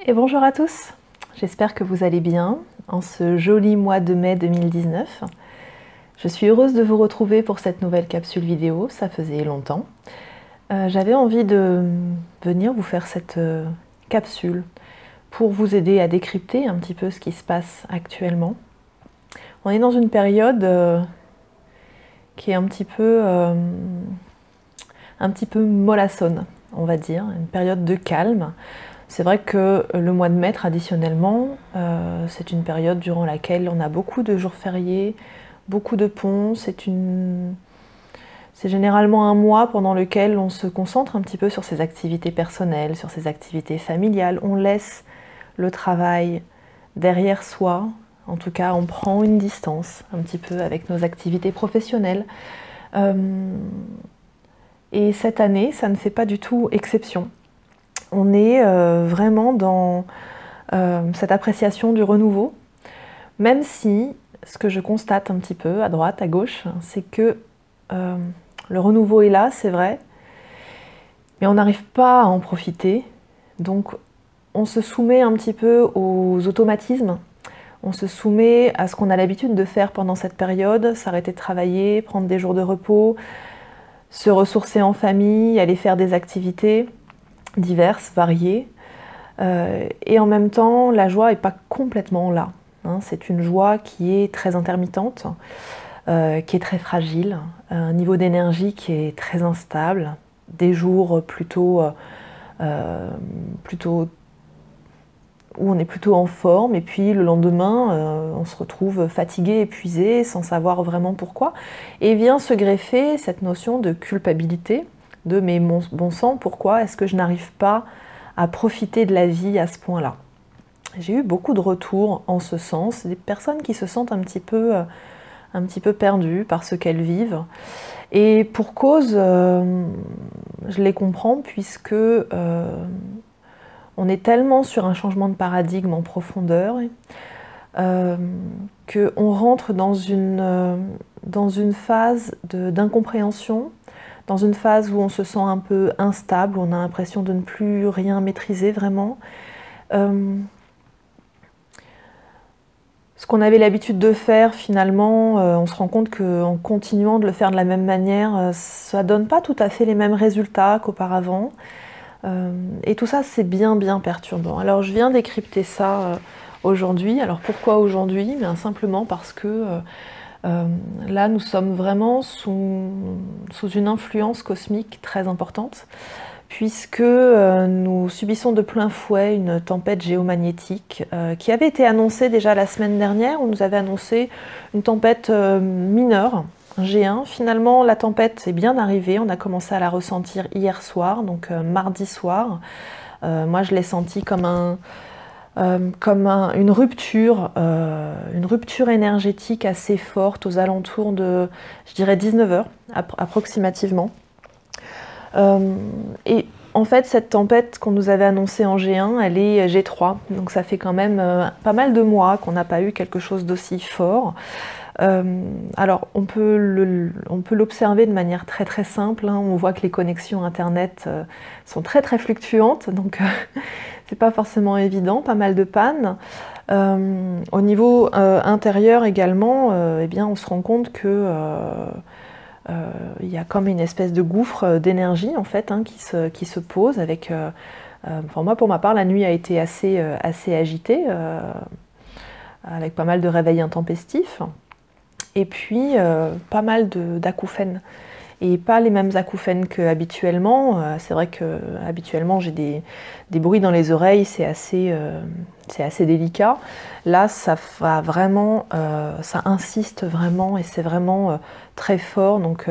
Et bonjour à tous, j'espère que vous allez bien en ce joli mois de mai 2019. Je suis heureuse de vous retrouver pour cette nouvelle capsule vidéo, ça faisait longtemps. J'avais envie de venir vous faire cette capsule pour vous aider à décrypter un petit peu ce qui se passe actuellement. On est dans une période qui est un petit peu mollassonne, on va dire, une période de calme. C'est vrai que le mois de mai, traditionnellement, c'est une période durant laquelle on a beaucoup de jours fériés, beaucoup de ponts. C'est généralement un mois pendant lequel on se concentre un petit peu sur ses activités personnelles, sur ses activités familiales. On laisse le travail derrière soi. En tout cas, on prend une distance un petit peu avec nos activités professionnelles. Et cette année, ça ne fait pas du tout exception. On est vraiment dans cette appréciation du renouveau, même si ce que je constate un petit peu à droite, à gauche, c'est que le renouveau est là, c'est vrai, mais on n'arrive pas à en profiter. Donc on se soumet un petit peu aux automatismes, on se soumet à ce qu'on a l'habitude de faire pendant cette période, s'arrêter de travailler, prendre des jours de repos, se ressourcer en famille, aller faire des activités diverses, variées. Et en même temps, la joie n'est pas complètement là. C'est une joie qui est très intermittente, qui est très fragile, un niveau d'énergie qui est très instable, des jours plutôt où on est plutôt en forme, et puis le lendemain, on se retrouve fatigué, épuisé, sans savoir vraiment pourquoi. Et vient se greffer cette notion de culpabilité, de mais bon sang, pourquoi est-ce que je n'arrive pas à profiter de la vie à ce point-là? J'ai eu beaucoup de retours en ce sens, des personnes qui se sentent un petit peu perdues par ce qu'elles vivent. Et pour cause, je les comprends, puisque on est tellement sur un changement de paradigme en profondeur qu'on rentre dans une phase d'incompréhension, dans une phase où on se sent un peu instable, où on a l'impression de ne plus rien maîtriser vraiment. Ce qu'on avait l'habitude de faire, finalement, on se rend compte qu'en continuant de le faire de la même manière, ça ne donne pas tout à fait les mêmes résultats qu'auparavant. Et tout ça, c'est bien perturbant. Alors je viens décrypter ça aujourd'hui. Alors pourquoi aujourd'hui? Simplement parce que là, nous sommes vraiment sous une influence cosmique très importante, puisque nous subissons de plein fouet une tempête géomagnétique qui avait été annoncée déjà la semaine dernière. On nous avait annoncé une tempête mineure, un G1. Finalement, la tempête est bien arrivée. On a commencé à la ressentir hier soir, donc mardi soir. Moi, je l'ai senti comme une rupture énergétique assez forte aux alentours de, je dirais, 19h approximativement. Et en fait, cette tempête qu'on nous avait annoncée en G1, elle est G3. Donc ça fait quand même pas mal de mois qu'on n'a pas eu quelque chose d'aussi fort. Alors on peut l'observer de manière très simple, hein. On voit que les connexions internet sont très fluctuantes, donc c'est pas forcément évident, pas mal de pannes. Au niveau intérieur également, eh bien, on se rend compte que il y a comme une espèce de gouffre d'énergie en fait, hein, qui se pose avec. Moi, pour ma part, la nuit a été assez agitée, avec pas mal de réveils intempestifs. Et puis pas mal d'acouphènes. Et pas les mêmes acouphènes qu'habituellement. C'est vrai qu'habituellement j'ai des bruits dans les oreilles, c'est assez délicat. Là, ça va vraiment, ça insiste vraiment, et c'est vraiment très fort, donc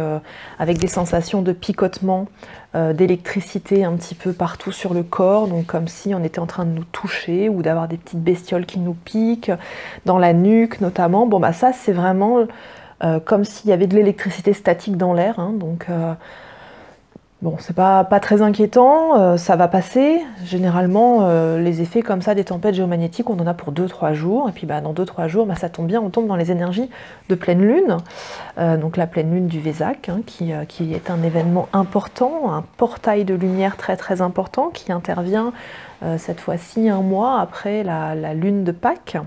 avec des sensations de picotement, d'électricité un petit peu partout sur le corps, donc comme si on était en train de nous toucher ou d'avoir des petites bestioles qui nous piquent, dans la nuque notamment. Bon, bah ça, c'est vraiment comme s'il y avait de l'électricité statique dans l'air, hein, donc Bon, c'est pas très inquiétant, ça va passer. Généralement, les effets comme ça des tempêtes géomagnétiques, on en a pour 2-3 jours. Et puis dans 2-3 jours, ça tombe bien, on tombe dans les énergies de pleine lune. Donc la pleine lune du Vésac, hein, qui est un événement important, un portail de lumière très très important, qui intervient cette fois-ci un mois après la lune de Pâques.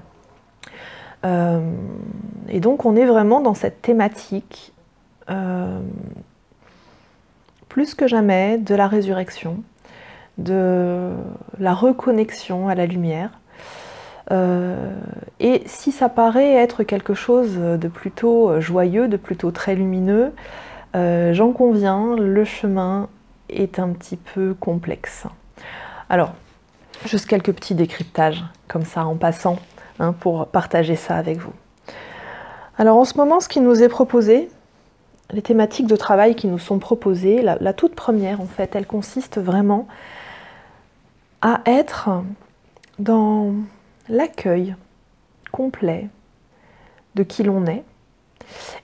Et donc on est vraiment dans cette thématique plus que jamais de la résurrection, de la reconnexion à la lumière. Et si ça paraît être quelque chose de plutôt joyeux, de plutôt très lumineux, j'en conviens, le chemin est un petit peu complexe. Alors, juste quelques petits décryptages, comme ça en passant, hein, pour partager ça avec vous. Alors en ce moment, ce qui nous est proposé, les thématiques de travail qui nous sont proposées, la toute première en fait, elle consiste vraiment à être dans l'accueil complet de qui l'on est.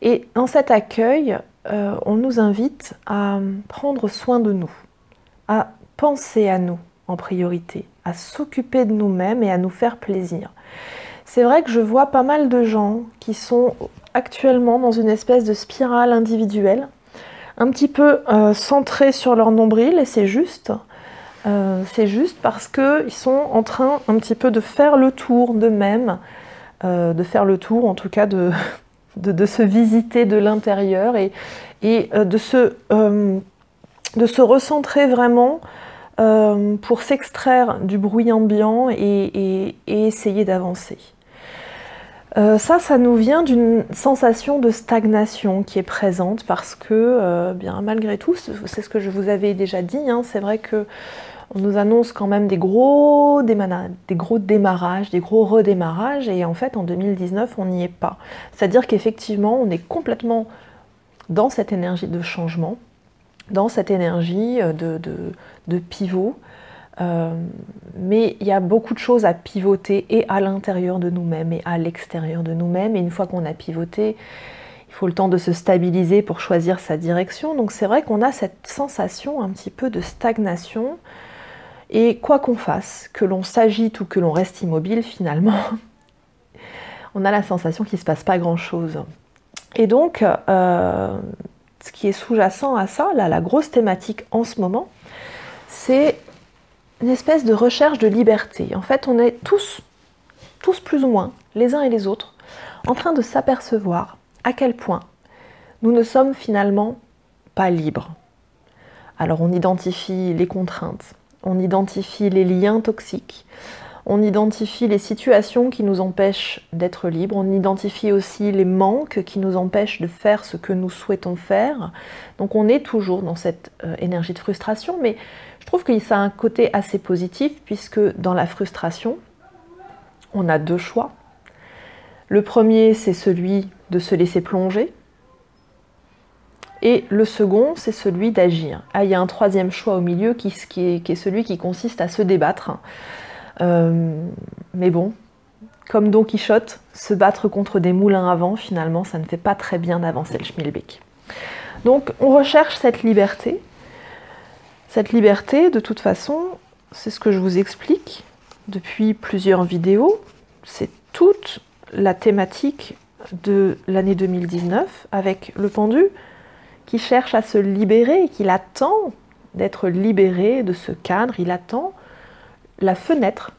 Et dans cet accueil, on nous invite à prendre soin de nous, à penser à nous en priorité, à s'occuper de nous-mêmes et à nous faire plaisir. C'est vrai que je vois pas mal de gens qui sont actuellement dans une espèce de spirale individuelle, un petit peu centrés sur leur nombril, et c'est juste parce qu'ils sont en train un petit peu de faire le tour d'eux-mêmes, de faire le tour en tout cas de se visiter de l'intérieur et de se recentrer vraiment pour s'extraire du bruit ambiant et essayer d'avancer. Ça nous vient d'une sensation de stagnation qui est présente parce que, bien malgré tout, c'est ce que je vous avais déjà dit, hein, c'est vrai que on nous annonce quand même des gros démarrages, des gros redémarrages, et en fait en 2019 on n'y est pas. C'est-à-dire qu'effectivement on est complètement dans cette énergie de changement, dans cette énergie de pivot, mais il y a beaucoup de choses à pivoter et à l'intérieur de nous-mêmes et à l'extérieur de nous-mêmes, et une fois qu'on a pivoté, il faut le temps de se stabiliser pour choisir sa direction. Donc c'est vrai qu'on a cette sensation un petit peu de stagnation, et quoi qu'on fasse, que l'on s'agite ou que l'on reste immobile, finalement, on a la sensation qu'il ne se passe pas grand-chose. Et donc, ce qui est sous-jacent à ça, là, la grosse thématique en ce moment, c'est une espèce de recherche de liberté. En fait, on est tous plus ou moins, les uns et les autres, en train de s'apercevoir à quel point nous ne sommes finalement pas libres. Alors on identifie les contraintes, on identifie les liens toxiques, on identifie les situations qui nous empêchent d'être libres, on identifie aussi les manques qui nous empêchent de faire ce que nous souhaitons faire. Donc on est toujours dans cette énergie de frustration, mais je trouve que ça a un côté assez positif, puisque dans la frustration, on a deux choix. Le premier, c'est celui de se laisser plonger, et le second, c'est celui d'agir. Ah, il y a un troisième choix au milieu qui est celui qui consiste à se débattre. Mais bon, comme Don Quichotte, se battre contre des moulins à vent, finalement, ça ne fait pas très bien avancer le schmilblick. Donc, on recherche cette liberté. Cette liberté, de toute façon, c'est ce que je vous explique depuis plusieurs vidéos. C'est toute la thématique de l'année 2019, avec le pendu qui cherche à se libérer et qu'il attend d'être libéré de ce cadre. Il attend la fenêtre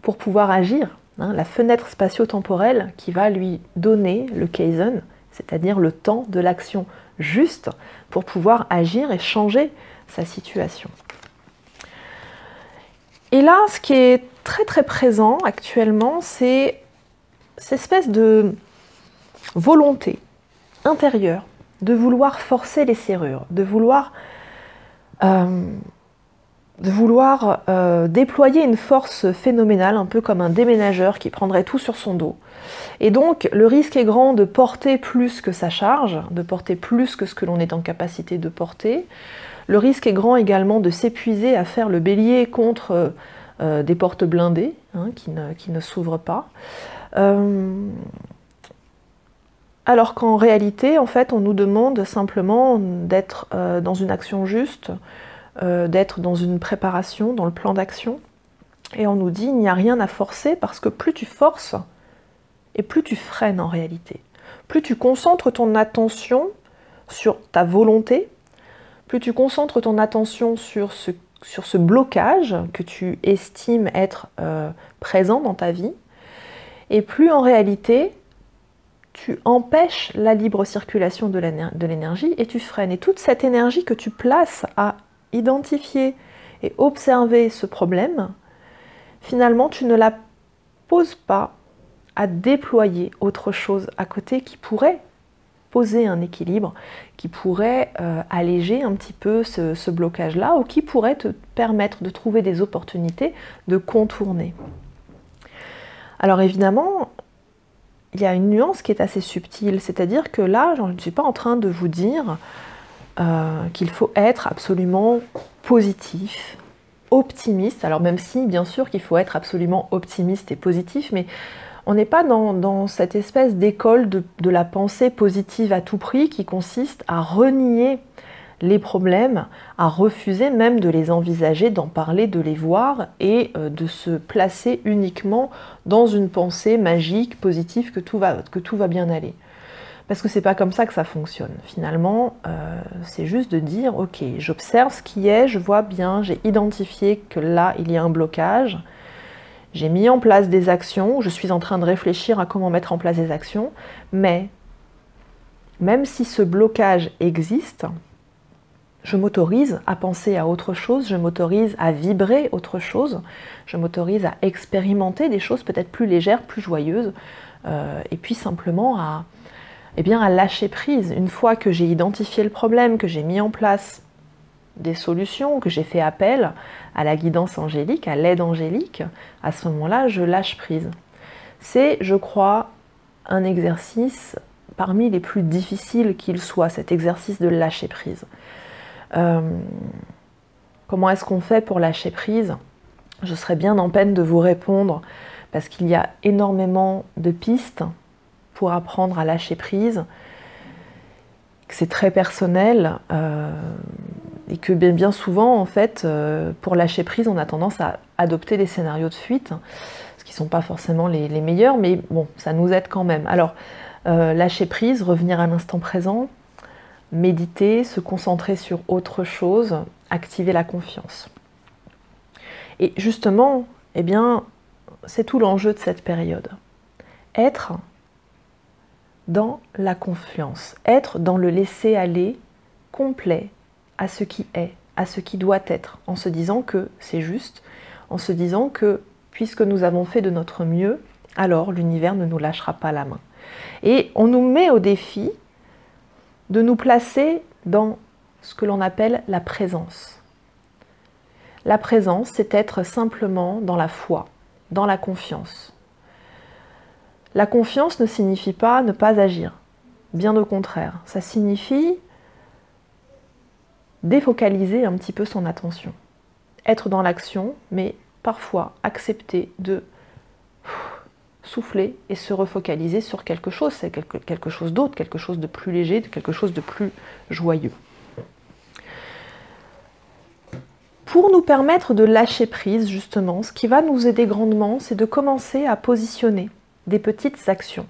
pour pouvoir agir, hein, la fenêtre spatio-temporelle qui va lui donner le Kaizen, c'est-à-dire le temps de l'action juste pour pouvoir agir et changer sa situation. Et là, ce qui est très très présent actuellement, c'est cette espèce de volonté intérieure de vouloir forcer les serrures, de vouloir déployer une force phénoménale, un peu comme un déménageur qui prendrait tout sur son dos. Et donc le risque est grand de porter plus que sa charge, de porter plus que ce que l'on est en capacité de porter. Le risque est grand également de s'épuiser à faire le bélier contre des portes blindées, hein, qui ne s'ouvrent pas. Alors qu'en réalité, en fait, on nous demande simplement d'être dans une action juste, d'être dans une préparation, dans le plan d'action. Et on nous dit, il n'y a rien à forcer parce que plus tu forces, et plus tu freines en réalité. Plus tu concentres ton attention sur ta volonté, plus tu concentres ton attention sur ce blocage que tu estimes être présent dans ta vie, et plus en réalité, tu empêches la libre circulation de l'énergie et tu freines. Et toute cette énergie que tu places à identifier et observer ce problème, finalement, tu ne la poses pas à déployer autre chose à côté qui pourrait poser un équilibre, qui pourrait alléger un petit peu ce blocage-là ou qui pourrait te permettre de trouver des opportunités de contourner. Alors évidemment, il y a une nuance qui est assez subtile, c'est-à-dire que là, je ne suis pas en train de vous dire qu'il faut être absolument positif, optimiste, alors même si, bien sûr, qu'il faut être absolument optimiste et positif, mais on n'est pas dans cette espèce d'école de la pensée positive à tout prix qui consiste à renier les problèmes, à refuser même de les envisager, d'en parler, de les voir et de se placer uniquement dans une pensée magique, positive, que tout va bien aller. Parce que c'est pas comme ça que ça fonctionne. Finalement, c'est juste de dire, ok, j'observe ce qui est, je vois bien, j'ai identifié que là, il y a un blocage, j'ai mis en place des actions, je suis en train de réfléchir à comment mettre en place des actions, mais même si ce blocage existe, je m'autorise à penser à autre chose, je m'autorise à vibrer autre chose, je m'autorise à expérimenter des choses peut-être plus légères, plus joyeuses, et puis simplement à lâcher prise. Une fois que j'ai identifié le problème, que j'ai mis en place des solutions, que j'ai fait appel à la guidance angélique, à l'aide angélique, à ce moment-là, je lâche prise. C'est, je crois, un exercice parmi les plus difficiles qu'il soit, cet exercice de lâcher prise. Comment est-ce qu'on fait pour lâcher prise? Je serais bien en peine de vous répondre parce qu'il y a énormément de pistes pour apprendre à lâcher prise, que c'est très personnel et que bien souvent, en fait, pour lâcher prise, on a tendance à adopter des scénarios de fuite, ce qui ne sont pas forcément les meilleurs, mais bon, ça nous aide quand même. Alors, lâcher prise, revenir à l'instant présent, méditer, se concentrer sur autre chose, activer la confiance. Et justement, eh bien, c'est tout l'enjeu de cette période. Être dans la confiance, être dans le laisser-aller complet à ce qui est, à ce qui doit être, en se disant que c'est juste, en se disant que puisque nous avons fait de notre mieux, alors l'univers ne nous lâchera pas la main. Et on nous met au défi de nous placer dans ce que l'on appelle la présence. La présence, c'est être simplement dans la foi, dans la confiance. La confiance ne signifie pas ne pas agir, bien au contraire. Ça signifie défocaliser un petit peu son attention. Être dans l'action, mais parfois accepter de souffler et se refocaliser sur quelque chose, c'est quelque chose d'autre, quelque chose de plus léger, quelque chose de plus joyeux. Pour nous permettre de lâcher prise, justement, ce qui va nous aider grandement, c'est de commencer à positionner des petites actions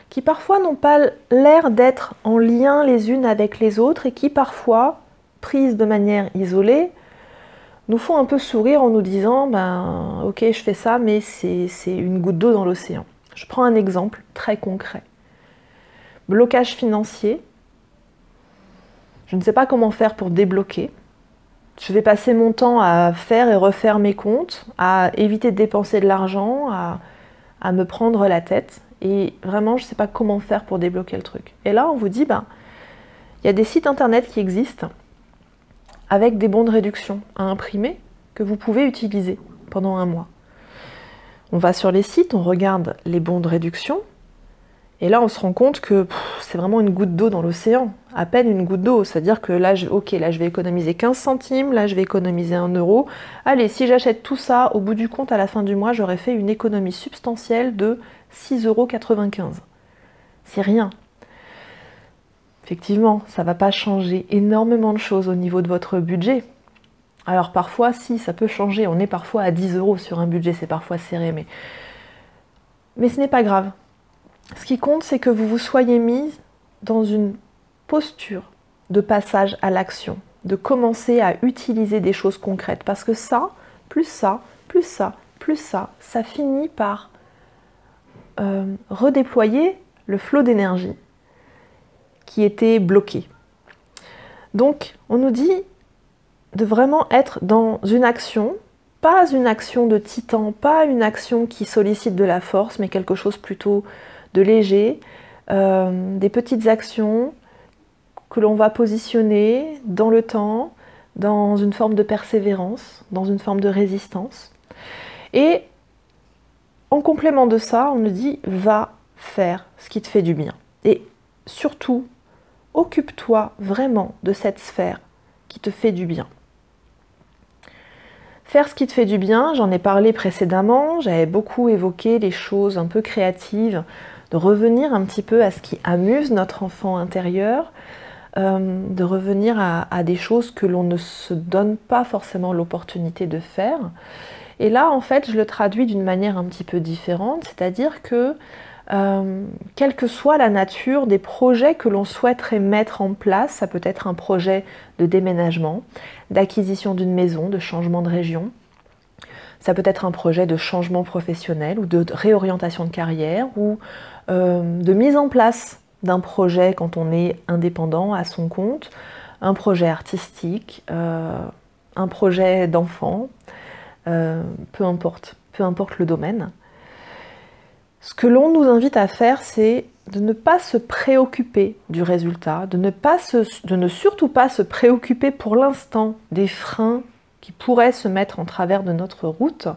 qui parfois n'ont pas l'air d'être en lien les unes avec les autres et qui parfois, prises de manière isolée, nous font un peu sourire en nous disant ben, ok, je fais ça, mais c'est une goutte d'eau dans l'océan. Je prends un exemple très concret. Blocage financier. Je ne sais pas comment faire pour débloquer. Je vais passer mon temps à faire et refaire mes comptes, à éviter de dépenser de l'argent, à me prendre la tête. Et vraiment, je ne sais pas comment faire pour débloquer le truc. Et là, on vous dit, ben, il y a des sites internet qui existent avec des bons de réduction à imprimer que vous pouvez utiliser pendant un mois. On va sur les sites, on regarde les bons de réduction, et là on se rend compte que c'est vraiment une goutte d'eau dans l'océan, à peine une goutte d'eau, c'est-à-dire que là, là je vais économiser 15 centimes, là je vais économiser 1 euro. Allez, si j'achète tout ça, au bout du compte, à la fin du mois, j'aurais fait une économie substantielle de 6,95 €. C'est rien. effectivement, ça ne va pas changer énormément de choses au niveau de votre budget. Alors parfois, si, ça peut changer. On est parfois à 10 € sur un budget, c'est parfois serré, mais ce n'est pas grave. Ce qui compte, c'est que vous vous soyez mise dans une posture de passage à l'action, de commencer à utiliser des choses concrètes. Parce que ça, plus ça, plus ça, plus ça, ça finit par redéployer le flot d'énergie qui était bloqué. Donc, on nous dit de vraiment être dans une action, pas une action de titan, pas une action qui sollicite de la force, mais quelque chose plutôt de léger, des petites actions que l'on va positionner dans le temps, dans une forme de persévérance, dans une forme de résistance. Et en complément de ça, on nous dit « va faire ce qui te fait du bien ». Et surtout, occupe-toi vraiment de cette sphère qui te fait du bien. Faire ce qui te fait du bien, j'en ai parlé précédemment, j'avais beaucoup évoqué les choses un peu créatives, de revenir un petit peu à ce qui amuse notre enfant intérieur, de revenir à des choses que l'on ne se donne pas forcément l'opportunité de faire. Et là, en fait, je le traduis d'une manière un petit peu différente, c'est-à-dire que quelle que soit la nature des projets que l'on souhaiterait mettre en place, ça peut être un projet de déménagement, d'acquisition d'une maison, de changement de région, ça peut être un projet de changement professionnel ou de réorientation de carrière ou de mise en place d'un projet quand on est indépendant à son compte, un projet artistique, un projet d'enfant, peu importe le domaine. Ce que l'on nous invite à faire, c'est de ne pas se préoccuper du résultat, de ne surtout pas se préoccuper pour l'instant des freins qui pourraient se mettre en travers de notre route,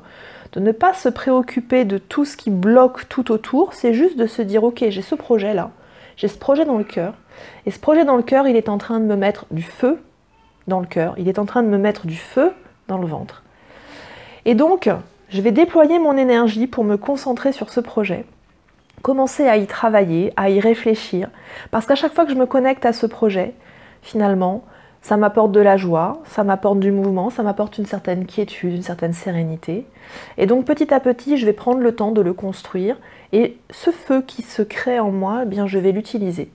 de ne pas se préoccuper de tout ce qui bloque tout autour, c'est juste de se dire « Ok, j'ai ce projet-là, j'ai ce projet dans le cœur, et ce projet dans le cœur, il est en train de me mettre du feu dans le cœur, il est en train de me mettre du feu dans le ventre. Et donc, je vais déployer mon énergie pour me concentrer sur ce projet, commencer à y travailler, à y réfléchir, parce qu'à chaque fois que je me connecte à ce projet, finalement, ça m'apporte de la joie, ça m'apporte du mouvement, ça m'apporte une certaine quiétude, une certaine sérénité. Et donc petit à petit, je vais prendre le temps de le construire, et ce feu qui se crée en moi, eh bien, je vais l'utiliser.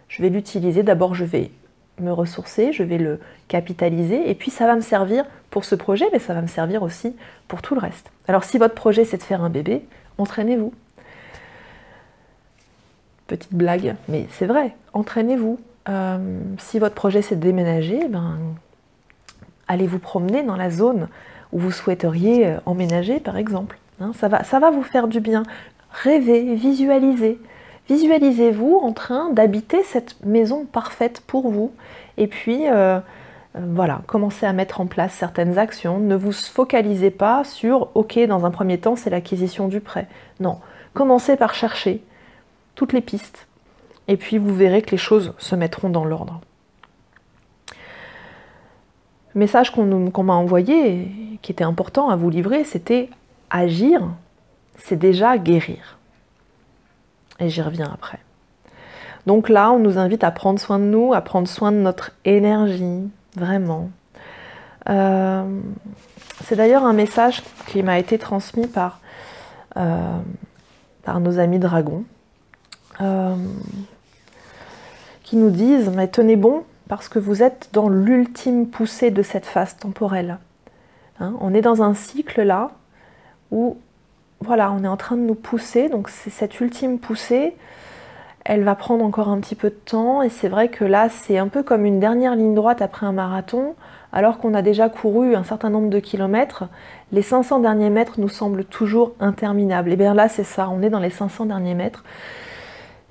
Je vais l'utiliser, d'abord je vais me ressourcer, je vais le capitaliser, et puis ça va me servir pour ce projet, mais ça va me servir aussi pour tout le reste. Alors si votre projet c'est de faire un bébé, entraînez-vous. Petite blague, mais c'est vrai, entraînez-vous. Si votre projet c'est de déménager, ben, allez vous promener dans la zone où vous souhaiteriez emménager par exemple. Hein, ça va vous faire du bien. Rêvez, visualisez. Visualisez-vous en train d'habiter cette maison parfaite pour vous. Et puis, voilà, commencez à mettre en place certaines actions. Ne vous focalisez pas sur « Ok, dans un premier temps, c'est l'acquisition du prêt ». Non, commencez par chercher toutes les pistes. Et puis, vous verrez que les choses se mettront dans l'ordre. Le message qu'on m'a envoyé, qui était important à vous livrer, c'était « Agir, c'est déjà guérir ». Et j'y reviens après. Donc là, on nous invite à prendre soin de nous, à prendre soin de notre énergie, vraiment. C'est d'ailleurs un message qui m'a été transmis par nos amis dragons, qui nous disent « Mais tenez bon, parce que vous êtes dans l'ultime poussée de cette phase temporelle. Hein, on est dans un cycle là, où voilà, on est en train de nous pousser, donc c'est cette ultime poussée, elle va prendre encore un petit peu de temps, et c'est vrai que là, c'est un peu comme une dernière ligne droite après un marathon, alors qu'on a déjà couru un certain nombre de kilomètres, les 500 derniers mètres nous semblent toujours interminables. Et bien là, c'est ça, on est dans les 500 derniers mètres,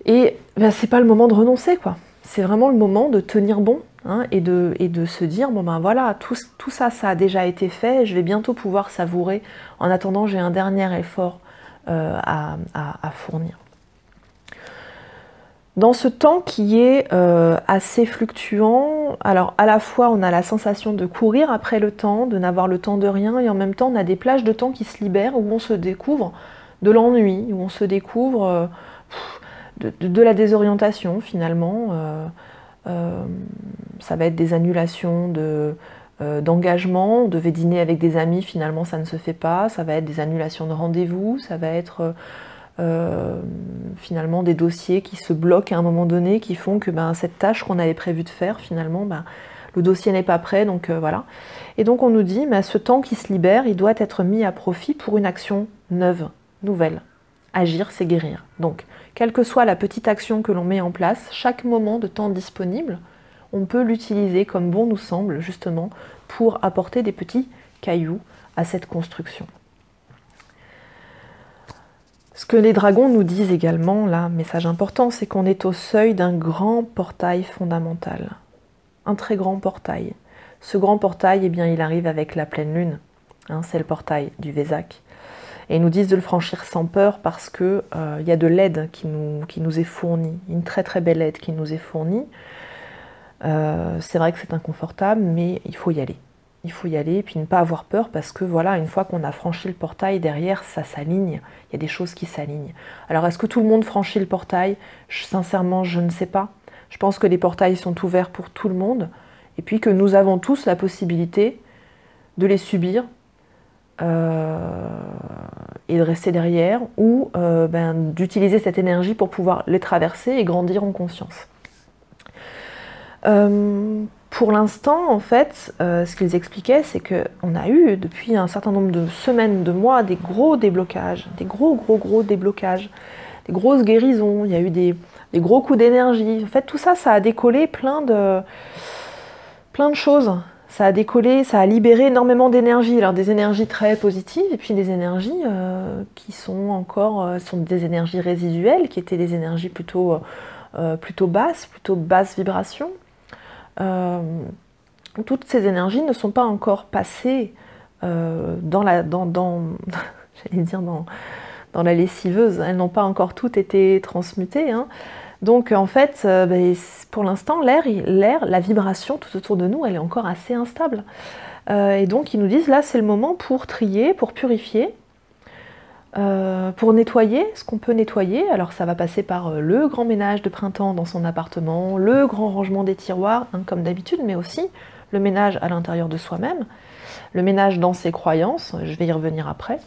et ben, c'est pas le moment de renoncer, quoi. C'est vraiment le moment de tenir bon, hein, et de se dire, bon ben voilà, tout ça, ça a déjà été fait, je vais bientôt pouvoir savourer. En attendant, j'ai un dernier effort à fournir. Dans ce temps qui est assez fluctuant, alors à la fois on a la sensation de courir après le temps, de n'avoir le temps de rien, et en même temps on a des plages de temps qui se libèrent, où on se découvre de l'ennui, où on se découvre de la désorientation finalement, Ça va être des annulations d'engagement. On devait dîner avec des amis, finalement ça ne se fait pas. Ça va être des annulations de rendez-vous. Ça va être finalement des dossiers qui se bloquent à un moment donné, qui font que cette tâche qu'on avait prévu de faire, finalement, le dossier n'est pas prêt. Donc voilà. Et donc on nous dit, ce temps qui se libère, il doit être mis à profit pour une action neuve, nouvelle. Agir, c'est guérir. Donc, quelle que soit la petite action que l'on met en place, chaque moment de temps disponible, on peut l'utiliser comme bon nous semble, justement, pour apporter des petits cailloux à cette construction. Ce que les dragons nous disent également, là, message important, c'est qu'on est au seuil d'un grand portail fondamental. Un très grand portail. Ce grand portail, eh bien, il arrive avec la pleine lune. C'est le portail du Vésac. Et ils nous disent de le franchir sans peur parce qu'il y a de l'aide qui nous est fournie, une très très belle aide qui nous est fournie. C'est vrai que c'est inconfortable, mais il faut y aller. Il faut y aller et puis ne pas avoir peur parce que voilà, une fois qu'on a franchi le portail, derrière ça s'aligne, il y a des choses qui s'alignent. Alors est-ce que tout le monde franchit le portail? Sincèrement, je ne sais pas. Je pense que les portails sont ouverts pour tout le monde et puis que nous avons tous la possibilité de les subir et de rester derrière ou d'utiliser cette énergie pour pouvoir les traverser et grandir en conscience. Pour l'instant, en fait, ce qu'ils expliquaient, c'est qu'on a eu depuis un certain nombre de semaines, de mois, des gros déblocages, des gros déblocages, des grosses guérisons, il y a eu des gros coups d'énergie. En fait, tout ça, ça a décollé plein de choses. Ça a décollé, ça a libéré énormément d'énergie. Alors des énergies très positives et puis des énergies qui sont des énergies résiduelles, qui étaient des énergies plutôt basses vibrations. Toutes ces énergies ne sont pas encore passées dans la lessiveuse. Elles n'ont pas encore toutes été transmutées. Donc en fait, pour l'instant, l'air, la vibration tout autour de nous, elle est encore assez instable. Et donc ils nous disent, là c'est le moment pour trier, pour purifier, pour nettoyer ce qu'on peut nettoyer. Alors ça va passer par le grand ménage de printemps dans son appartement, le grand rangement des tiroirs, comme d'habitude, mais aussi le ménage à l'intérieur de soi-même, le ménage dans ses croyances, je vais y revenir après.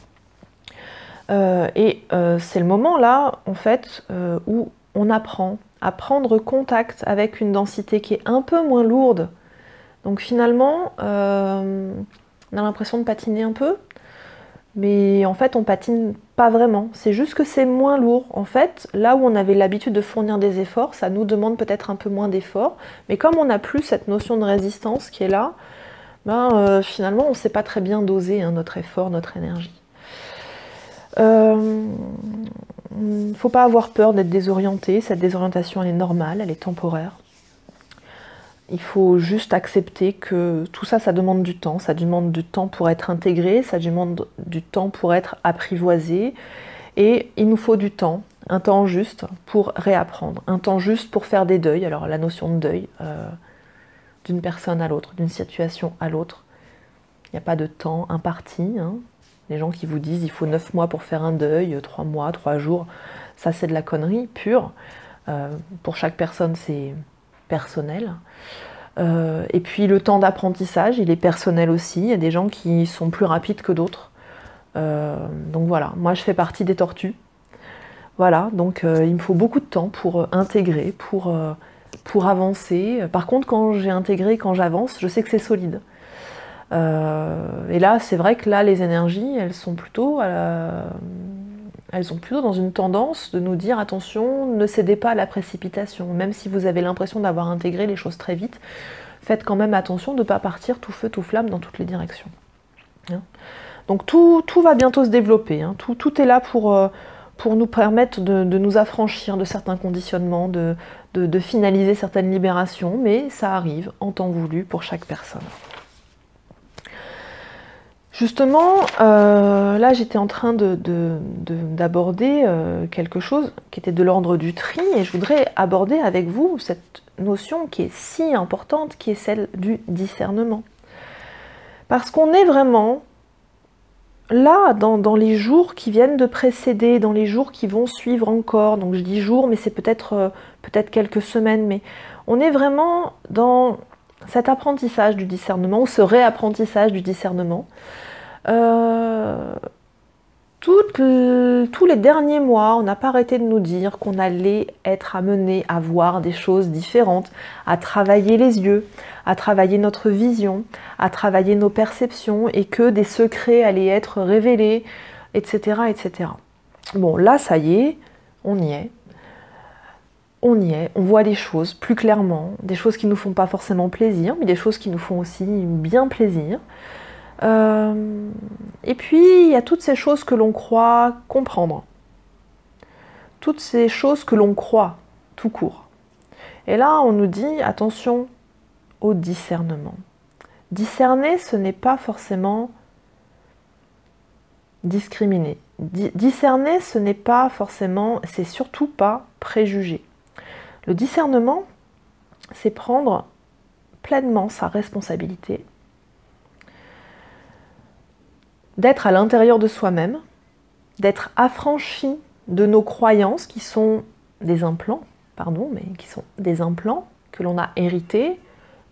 C'est le moment là, en fait, où on apprend à prendre contact avec une densité qui est un peu moins lourde. Donc finalement, on a l'impression de patiner un peu, mais en fait on patine pas vraiment. C'est juste que c'est moins lourd. En fait, là où on avait l'habitude de fournir des efforts, ça nous demande peut-être un peu moins d'efforts. Mais comme on n'a plus cette notion de résistance qui est là, finalement on ne sait pas très bien doser notre effort, notre énergie. Il ne faut pas avoir peur d'être désorienté, cette désorientation elle est normale, elle est temporaire. Il faut juste accepter que tout ça, ça demande du temps. Ça demande du temps pour être intégré, ça demande du temps pour être apprivoisé. Et il nous faut du temps, un temps juste pour réapprendre, un temps juste pour faire des deuils. Alors la notion de deuil, d'une personne à l'autre, d'une situation à l'autre, il n'y a pas de temps imparti. Les gens qui vous disent il faut 9 mois pour faire un deuil, 3 mois, 3 jours, ça c'est de la connerie pure. Pour chaque personne c'est personnel. Et puis le temps d'apprentissage, il est personnel aussi. Il y a des gens qui sont plus rapides que d'autres. Donc voilà, moi je fais partie des tortues. Voilà, donc il me faut beaucoup de temps pour intégrer, pour avancer. Par contre, quand j'ai intégré, quand j'avance, je sais que c'est solide. Et là, c'est vrai que là, les énergies, elles sont plutôt dans une tendance de nous dire attention, ne cédez pas à la précipitation. Même si vous avez l'impression d'avoir intégré les choses très vite, faites quand même attention de ne pas partir tout feu, tout flamme dans toutes les directions. Donc tout va bientôt se développer. Tout est là pour nous permettre de nous affranchir de certains conditionnements, de finaliser certaines libérations, mais ça arrive en temps voulu pour chaque personne. Justement, là j'étais en train d'aborder quelque chose qui était de l'ordre du tri et je voudrais aborder avec vous cette notion qui est si importante, qui est celle du discernement. Parce qu'on est vraiment là, dans les jours qui viennent de précéder, dans les jours qui vont suivre encore, donc je dis jours, mais c'est peut-être quelques semaines, mais on est vraiment dans cet apprentissage du discernement, ou ce réapprentissage du discernement. Tous les derniers mois, on n'a pas arrêté de nous dire qu'on allait être amené à voir des choses différentes, à travailler les yeux, à travailler notre vision, à travailler nos perceptions, et que des secrets allaient être révélés, etc., etc. Bon, là, ça y est, on y est. On y est, on voit les choses plus clairement, des choses qui ne nous font pas forcément plaisir, mais des choses qui nous font aussi bien plaisir. Et puis, il y a toutes ces choses que l'on croit comprendre. Toutes ces choses que l'on croit, tout court. Et là, on nous dit, attention au discernement. Discerner, ce n'est pas forcément discriminer. Discerner, ce n'est pas forcément, c'est surtout pas préjuger. Le discernement, c'est prendre pleinement sa responsabilité, d'être à l'intérieur de soi-même, d'être affranchi de nos croyances qui sont des implants, qui sont des implants que l'on a hérités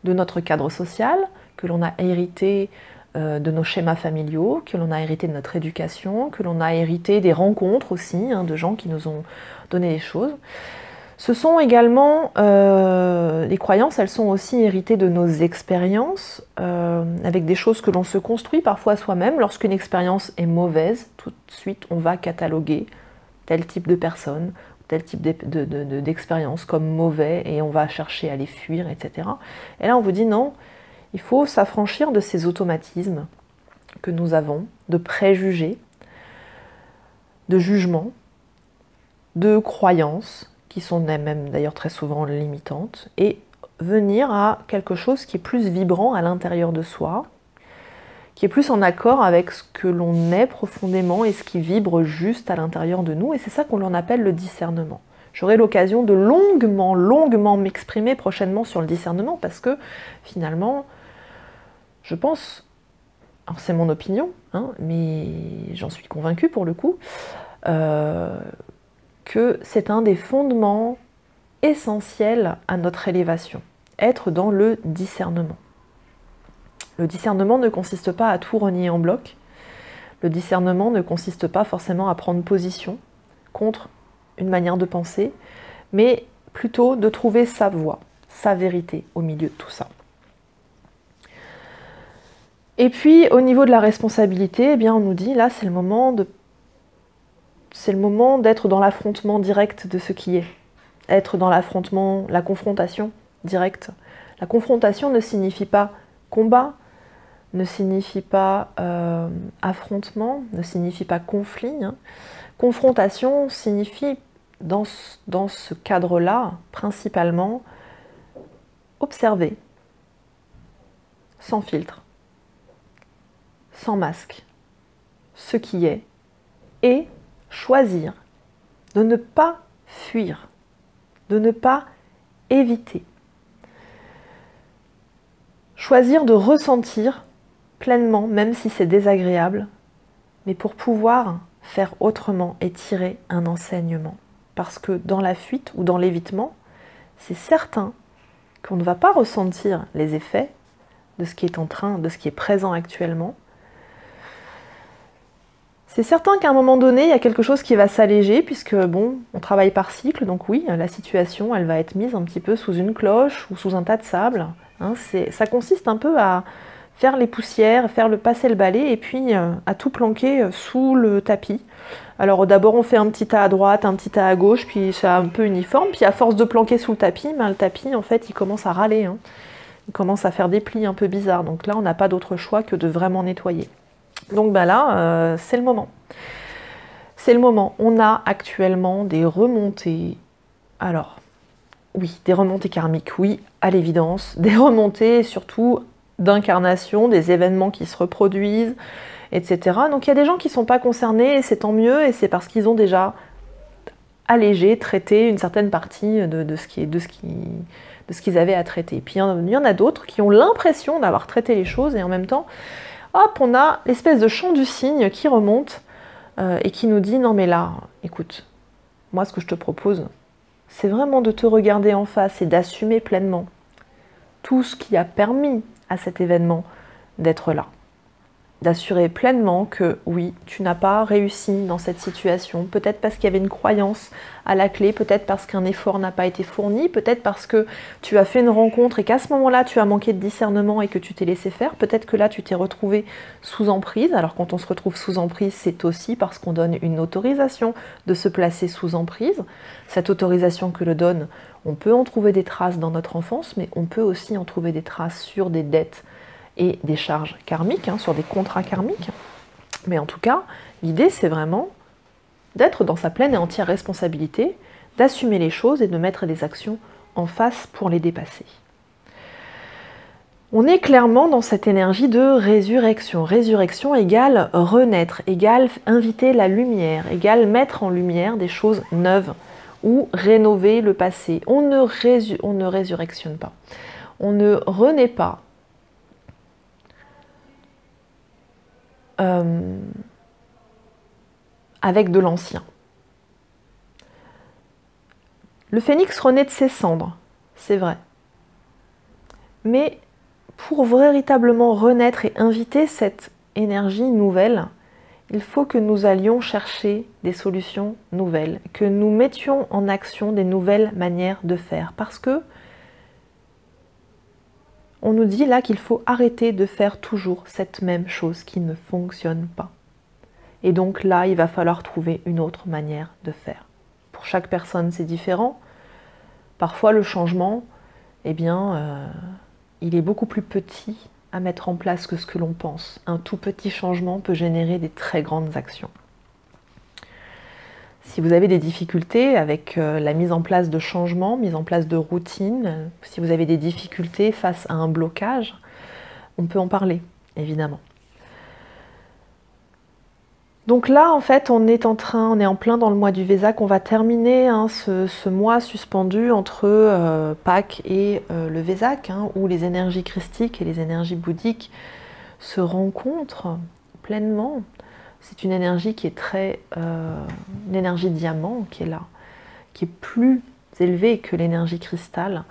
de notre cadre social, que l'on a hérité de nos schémas familiaux, que l'on a hérité de notre éducation, que l'on a hérité des rencontres aussi, de gens qui nous ont donné des choses. Ce sont également, les croyances, elles sont aussi héritées de nos expériences, avec des choses que l'on se construit parfois soi-même. Lorsqu'une expérience est mauvaise, tout de suite on va cataloguer tel type de personne, tel type d'expérience comme mauvais, et on va chercher à les fuir, etc. Et là on vous dit non, il faut s'affranchir de ces automatismes que nous avons, de préjugés, de jugements, de croyances, qui sont même d'ailleurs très souvent limitantes, et venir à quelque chose qui est plus vibrant à l'intérieur de soi, qui est plus en accord avec ce que l'on est profondément et ce qui vibre juste à l'intérieur de nous, et c'est ça qu'on l'on appelle le discernement. J'aurai l'occasion de longuement m'exprimer prochainement sur le discernement, parce que finalement, je pense, alors c'est mon opinion, mais j'en suis convaincue pour le coup, que c'est un des fondements essentiels à notre élévation, être dans le discernement. Le discernement ne consiste pas à tout renier en bloc, le discernement ne consiste pas forcément à prendre position contre une manière de penser, mais plutôt de trouver sa voie, sa vérité au milieu de tout ça. Et puis au niveau de la responsabilité, eh bien, on nous dit là c'est le moment d'être dans l'affrontement direct de ce qui est. Être dans l'affrontement, la confrontation directe. La confrontation ne signifie pas combat, ne signifie pas affrontement, ne signifie pas conflit. Confrontation signifie, dans ce cadre-là, principalement, observer, sans filtre, sans masque, ce qui est, et choisir de ne pas fuir, de ne pas éviter. Choisir de ressentir pleinement, même si c'est désagréable, mais pour pouvoir faire autrement et tirer un enseignement. Parce que dans la fuite ou dans l'évitement, c'est certain qu'on ne va pas ressentir les effets de ce qui est présent actuellement. C'est certain qu'à un moment donné, il y a quelque chose qui va s'alléger, puisque bon, on travaille par cycle, donc oui, la situation, elle va être mise un petit peu sous une cloche ou sous un tas de sable. Ça consiste un peu à faire les poussières, passer le balai, et puis à tout planquer sous le tapis. Alors d'abord on fait un petit tas à droite, un petit tas à gauche, puis c'est un peu uniforme, puis à force de planquer sous le tapis, le tapis en fait il commence à râler, il commence à faire des plis un peu bizarres, donc là on n'a pas d'autre choix que de vraiment nettoyer. Donc là, c'est le moment. C'est le moment. On a actuellement des remontées. Alors, oui, des remontées karmiques, oui, à l'évidence. Des remontées surtout d'incarnation, des événements qui se reproduisent, etc. Donc il y a des gens qui ne sont pas concernés, et c'est tant mieux, et c'est parce qu'ils ont déjà allégé, traité une certaine partie de ce qu'ils avaient à traiter. Et puis il y en a d'autres qui ont l'impression d'avoir traité les choses, et en même temps, hop, on a l'espèce de chant du cygne qui remonte et qui nous dit, non mais là, écoute, moi ce que je te propose, c'est vraiment de te regarder en face et d'assumer pleinement tout ce qui a permis à cet événement d'être là. D'assurer pleinement que oui, tu n'as pas réussi dans cette situation, peut-être parce qu'il y avait une croyance à la clé, peut-être parce qu'un effort n'a pas été fourni, peut-être parce que tu as fait une rencontre et qu'à ce moment-là, tu as manqué de discernement et que tu t'es laissé faire, peut-être que là, tu t'es retrouvé sous emprise. Alors quand on se retrouve sous emprise, c'est aussi parce qu'on donne une autorisation de se placer sous emprise. Cette autorisation que le donne, on peut en trouver des traces dans notre enfance, mais on peut aussi en trouver des traces sur des dettes et des charges karmiques, sur des contrats karmiques. Mais en tout cas, l'idée c'est vraiment d'être dans sa pleine et entière responsabilité, d'assumer les choses et de mettre des actions en face pour les dépasser. On est clairement dans cette énergie de résurrection. Résurrection égale renaître, égale inviter la lumière, égale mettre en lumière des choses neuves ou rénover le passé. On ne résurrectionne pas. On ne renaît pas avec de l'ancien. Le phénix renaît de ses cendres, c'est vrai. Mais pour véritablement renaître et inviter cette énergie nouvelle, il faut que nous allions chercher des solutions nouvelles, que nous mettions en action des nouvelles manières de faire. Parce que on nous dit là qu'il faut arrêter de faire toujours cette même chose qui ne fonctionne pas. Et donc là, il va falloir trouver une autre manière de faire. Pour chaque personne, c'est différent. Parfois, le changement, eh bien, il est beaucoup plus petit à mettre en place que ce que l'on pense. Un tout petit changement peut générer des très grandes actions. Si vous avez des difficultés avec la mise en place de changements, mise en place de routines, si vous avez des difficultés face à un blocage, on peut en parler, évidemment. Donc là, en fait, on est en plein dans le mois du Vésak. On va terminer ce mois suspendu entre Pâques et le Vésak, où les énergies christiques et les énergies bouddhiques se rencontrent pleinement. C'est une énergie qui est une énergie diamant qui est là, qui est plus élevée que l'énergie cristal.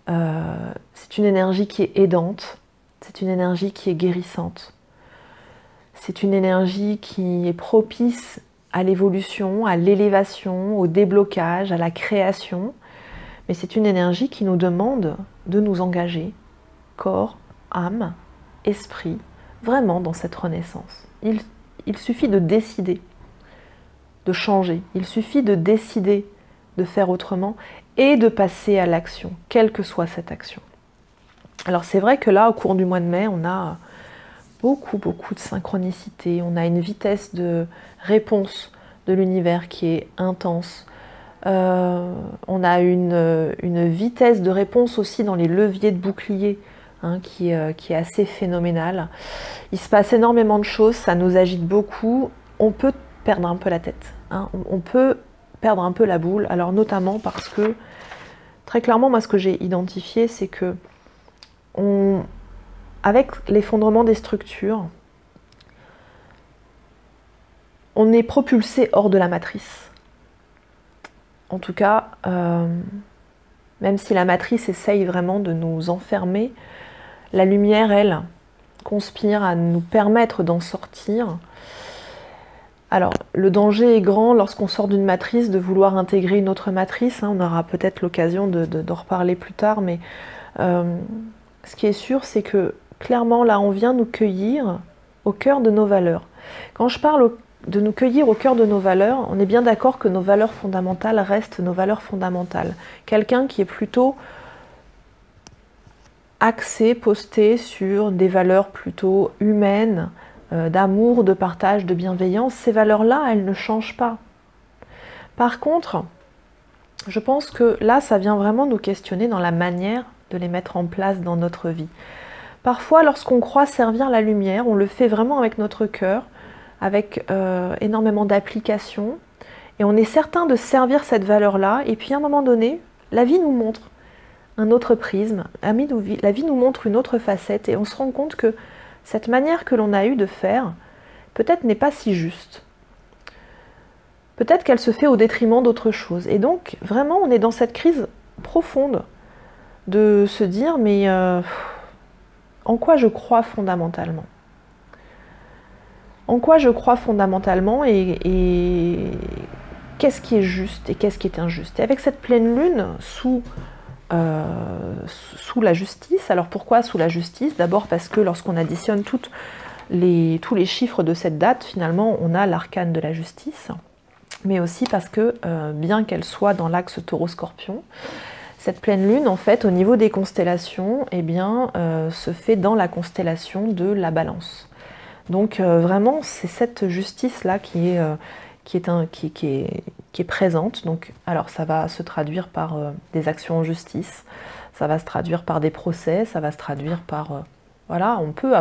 C'est une énergie qui est aidante, c'est une énergie qui est guérissante. C'est une énergie qui est propice à l'évolution, à l'élévation, au déblocage, à la création. Mais c'est une énergie qui nous demande de nous engager, corps, âme, esprit, vraiment dans cette renaissance. Il suffit de décider, de changer. Il suffit de décider de faire autrement et de passer à l'action, quelle que soit cette action. Alors c'est vrai que là, au cours du mois de mai, on a beaucoup de synchronicité. On a une vitesse de réponse de l'univers qui est intense. On a une vitesse de réponse aussi dans les leviers de bouclier, qui est assez phénoménale. Il se passe énormément de choses, ça nous agite beaucoup. On peut perdre un peu la tête, on peut perdre un peu la boule. Alors notamment parce que, très clairement, moi ce que j'ai identifié, c'est que avec l'effondrement des structures, on est propulsé hors de la matrice. En tout cas, même si la matrice essaye vraiment de nous enfermer, la lumière, elle, conspire à nous permettre d'en sortir. Alors, le danger est grand lorsqu'on sort d'une matrice de vouloir intégrer une autre matrice. On aura peut-être l'occasion d'en reparler plus tard, mais ce qui est sûr, c'est que clairement, là, on vient nous cueillir au cœur de nos valeurs. Quand je parle de nous cueillir au cœur de nos valeurs, on est bien d'accord que nos valeurs fondamentales restent nos valeurs fondamentales. Quelqu'un qui est plutôt axé, posté sur des valeurs plutôt humaines, d'amour, de partage, de bienveillance, ces valeurs-là, elles ne changent pas. Par contre, je pense que là, ça vient vraiment nous questionner dans la manière de les mettre en place dans notre vie. Parfois, lorsqu'on croit servir la lumière, on le fait vraiment avec notre cœur, avec énormément d'application, et on est certain de servir cette valeur-là, et puis à un moment donné, la vie nous montre un autre prisme, la vie nous montre une autre facette, et on se rend compte que cette manière que l'on a eue de faire, peut-être n'est pas si juste. Peut-être qu'elle se fait au détriment d'autre chose. Et donc, vraiment, on est dans cette crise profonde de se dire, mais en quoi je crois fondamentalement? En quoi je crois fondamentalement et qu'est-ce qui est juste et qu'est-ce qui est injuste? Et avec cette pleine lune sous la justice, alors pourquoi sous la justice? D'abord parce que lorsqu'on additionne tous les chiffres de cette date, finalement, on a l'arcane de la justice, mais aussi parce que, bien qu'elle soit dans l'axe taureau-scorpion, cette pleine lune, en fait, au niveau des constellations, eh bien, se fait dans la constellation de la Balance. Donc, vraiment, c'est cette justice-là qui est présente. Donc, alors, ça va se traduire par des actions en justice, ça va se traduire par des procès, ça va se traduire par... voilà, on peut,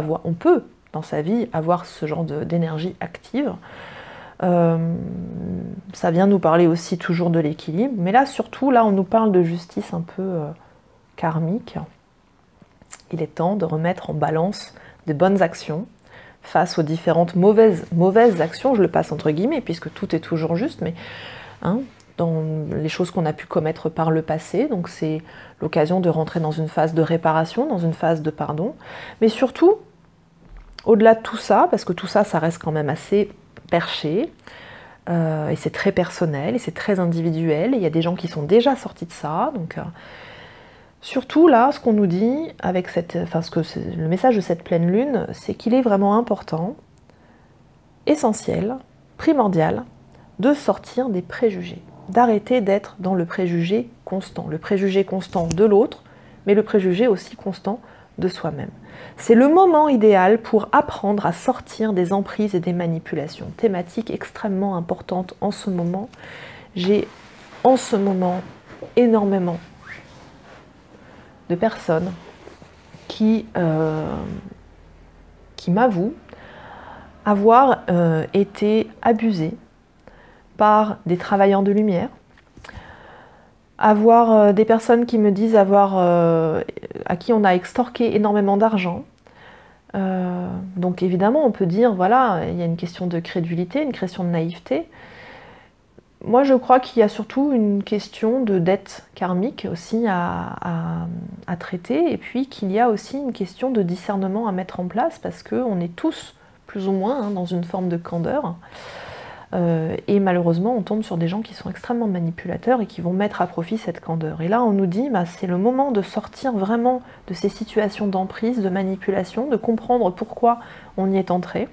dans sa vie, avoir ce genre d'énergie active. Ça vient nous parler aussi toujours de l'équilibre, mais là surtout, là on nous parle de justice un peu karmique. Il est temps de remettre en balance des bonnes actions face aux différentes mauvaises actions, je le passe entre guillemets, puisque tout est toujours juste, mais dans les choses qu'on a pu commettre par le passé, donc c'est l'occasion de rentrer dans une phase de réparation, dans une phase de pardon, mais surtout, au-delà de tout ça, parce que tout ça, ça reste quand même assez perché, et c'est très personnel, et c'est très individuel, et il y a des gens qui sont déjà sortis de ça, donc surtout là, ce qu'on nous dit, avec le message de cette pleine lune, c'est qu'il est vraiment important, essentiel, primordial, de sortir des préjugés, d'arrêter d'être dans le préjugé constant de l'autre, mais le préjugé aussi constant de soi-même. C'est le moment idéal pour apprendre à sortir des emprises et des manipulations. Thématique extrêmement importante en ce moment. J'ai en ce moment énormément de personnes qui m'avouent avoir été abusées par des travailleurs de lumière, avoir des personnes qui me disent à qui on a extorqué énormément d'argent. Donc évidemment, on peut dire, voilà, il y a une question de crédulité, une question de naïveté. Moi, je crois qu'il y a surtout une question de dette karmique aussi à traiter, et puis qu'il y a aussi une question de discernement à mettre en place, parce qu'on est tous, plus ou moins, dans une forme de candeur. Et malheureusement, on tombe sur des gens qui sont extrêmement manipulateurs et qui vont mettre à profit cette candeur. Et là, on nous dit, c'est le moment de sortir vraiment de ces situations d'emprise, de manipulation, de comprendre pourquoi on y est entré,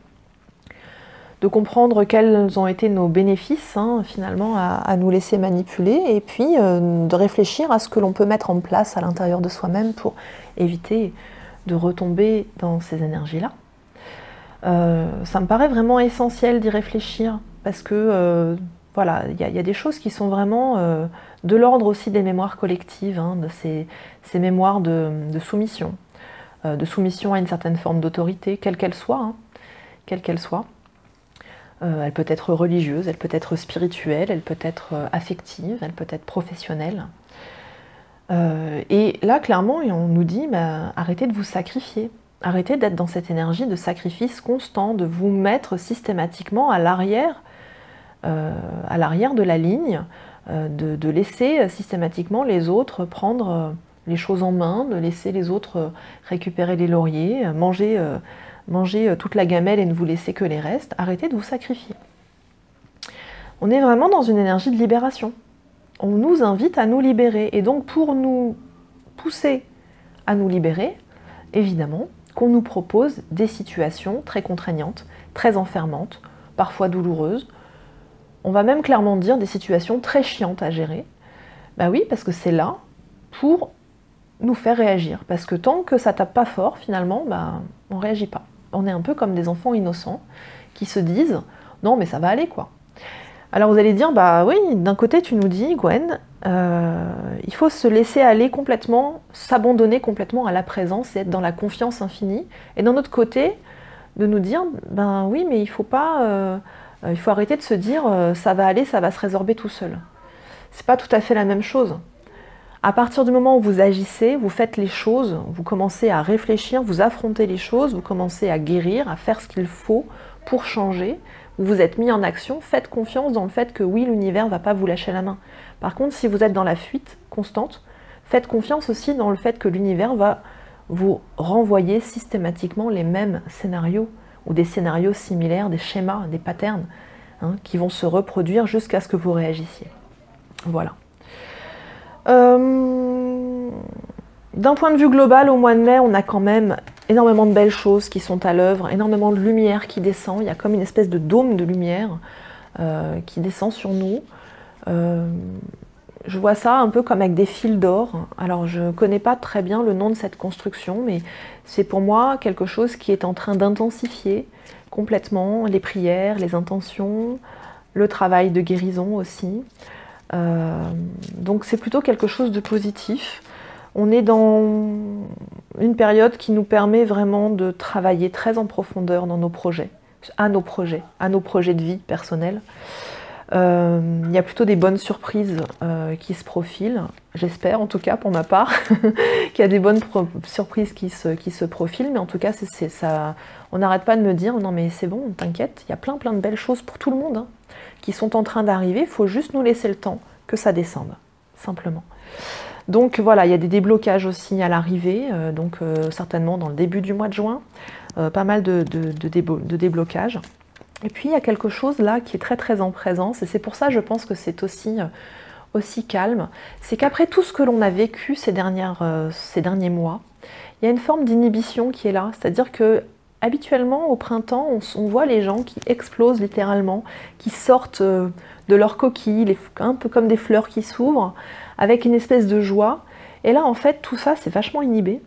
de comprendre quels ont été nos bénéfices, finalement, à nous laisser manipuler, et puis de réfléchir à ce que l'on peut mettre en place à l'intérieur de soi-même pour éviter de retomber dans ces énergies-là. Ça me paraît vraiment essentiel d'y réfléchir, parce que voilà, il y a des choses qui sont vraiment de l'ordre aussi des mémoires collectives, de ces mémoires de soumission à une certaine forme d'autorité, quelle qu'elle soit, quelle qu'elle soit. Elle peut être religieuse, elle peut être spirituelle, elle peut être affective, elle peut être professionnelle. Et là, clairement, on nous dit, arrêtez de vous sacrifier. Arrêtez d'être dans cette énergie de sacrifice constant, de vous mettre systématiquement à l'arrière de la ligne, de laisser systématiquement les autres prendre les choses en main, de laisser les autres récupérer les lauriers, manger toute la gamelle et ne vous laisser que les restes. Arrêtez de vous sacrifier. On est vraiment dans une énergie de libération. On nous invite à nous libérer. Et donc pour nous pousser à nous libérer, évidemment, qu'on nous propose des situations très contraignantes, très enfermantes, parfois douloureuses. On va même clairement dire des situations très chiantes à gérer. Oui, parce que c'est là pour nous faire réagir. Parce que tant que ça tape pas fort, finalement, on ne réagit pas. On est un peu comme des enfants innocents qui se disent « Non, mais ça va aller, quoi ». Alors vous allez dire, oui, d'un côté tu nous dis, Gwen, il faut se laisser aller complètement, s'abandonner complètement à la présence et être dans la confiance infinie. Et d'un autre côté, de nous dire, oui, mais il faut arrêter de se dire, ça va aller, ça va se résorber tout seul. C'est pas tout à fait la même chose. À partir du moment où vous agissez, vous faites les choses, vous commencez à réfléchir, vous affrontez les choses, vous commencez à guérir, à faire ce qu'il faut pour changer, vous vous êtes mis en action, faites confiance dans le fait que oui, l'univers ne va pas vous lâcher la main. Par contre, si vous êtes dans la fuite constante, faites confiance aussi dans le fait que l'univers va vous renvoyer systématiquement les mêmes scénarios, ou des scénarios similaires, des schémas, des patterns, hein, qui vont se reproduire jusqu'à ce que vous réagissiez. Voilà. D'un point de vue global, au mois de mai, on a quand même énormément de belles choses qui sont à l'œuvre, énormément de lumière qui descend. Il y a comme une espèce de dôme de lumière qui descend sur nous. Je vois ça un peu comme avec des fils d'or. Alors, je ne connais pas très bien le nom de cette construction, mais c'est pour moi quelque chose qui est en train d'intensifier complètement les prières, les intentions, le travail de guérison aussi. Donc c'est plutôt quelque chose de positif. On est dans une période qui nous permet vraiment de travailler très en profondeur dans nos projets, à nos projets de vie personnels. Il y a plutôt des bonnes surprises qui se profilent, j'espère en tout cas pour ma part, qu'il y a des bonnes surprises qui se profilent, mais en tout cas ça, on n'arrête pas de me dire non mais c'est bon, t'inquiète, il y a plein de belles choses pour tout le monde, hein, qui sont en train d'arriver, il faut juste nous laisser le temps que ça descende, simplement. Donc voilà, il y a des déblocages aussi à l'arrivée, certainement dans le début du mois de juin, pas mal de déblocages. Et puis il y a quelque chose là qui est très en présence, et c'est pour ça je pense que c'est aussi calme, c'est qu'après tout ce que l'on a vécu ces derniers mois, il y a une forme d'inhibition qui est là, c'est-à-dire que habituellement au printemps on voit les gens qui explosent littéralement, qui sortent de leur coquille, un peu comme des fleurs qui s'ouvrent, avec une espèce de joie, et là en fait tout ça c'est vachement inhibé,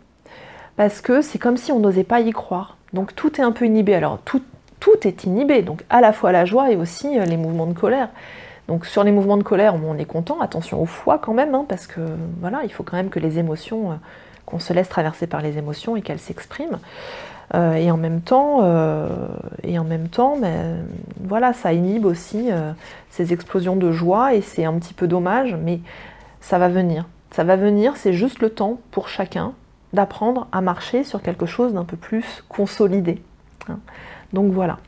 parce que c'est comme si on n'osait pas y croire, donc tout est un peu inhibé, alors tout est inhibé, donc à la fois la joie et aussi les mouvements de colère. Donc sur les mouvements de colère, on est content, attention au foie quand même, hein, parce que voilà, il faut quand même que les émotions, qu'on se laisse traverser par les émotions et qu'elles s'expriment. Et en même temps, voilà, ça inhibe aussi ces explosions de joie, et c'est un petit peu dommage, mais ça va venir. Ça va venir, c'est juste le temps pour chacun d'apprendre à marcher sur quelque chose d'un peu plus consolidé, hein. Donc voilà.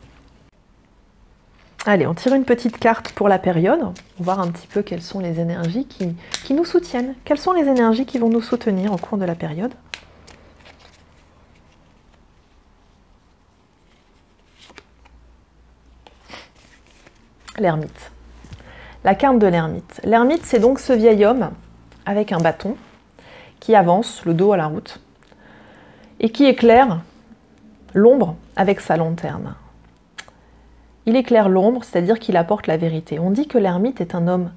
Allez, on tire une petite carte pour la période. On va voir un petit peu quelles sont les énergies qui nous soutiennent. Quelles sont les énergies qui vont nous soutenir au cours de la période? L'ermite. La carte de l'ermite. L'ermite, c'est donc ce vieil homme avec un bâton qui avance le dos à la route et qui éclaire l'ombre avec sa lanterne. Il éclaire l'ombre, c'est-à-dire qu'il apporte la vérité. On dit que l'ermite est un homme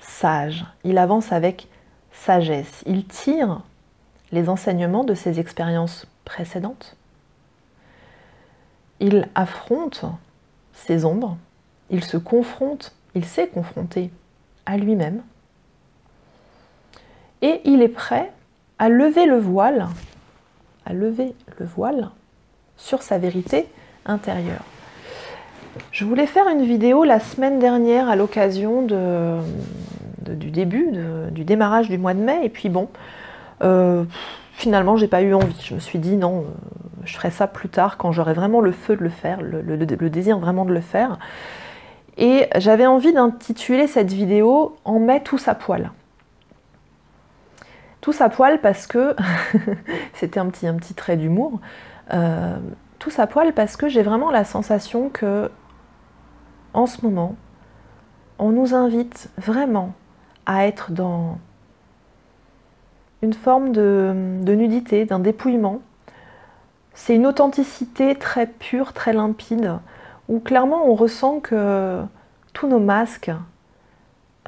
sage. Il avance avec sagesse. Il tire les enseignements de ses expériences précédentes. Il affronte ses ombres. Il se confronte, il s'est confronté à lui-même. Et il est prêt à lever le voile sur sa vérité intérieure. Je voulais faire une vidéo la semaine dernière à l'occasion du démarrage du mois de mai, et puis bon, finalement j'ai pas eu envie. Je me suis dit non, je ferai ça plus tard quand j'aurai vraiment le feu de le faire, le désir vraiment de le faire. Et j'avais envie d'intituler cette vidéo « En mai tous à poil ». Tous à poil parce que, c'était un petit trait d'humour, tous à poil parce que j'ai vraiment la sensation que, en ce moment, on nous invite vraiment à être dans une forme de nudité, d'un dépouillement. C'est une authenticité très pure, très limpide, où clairement on ressent que tous nos masques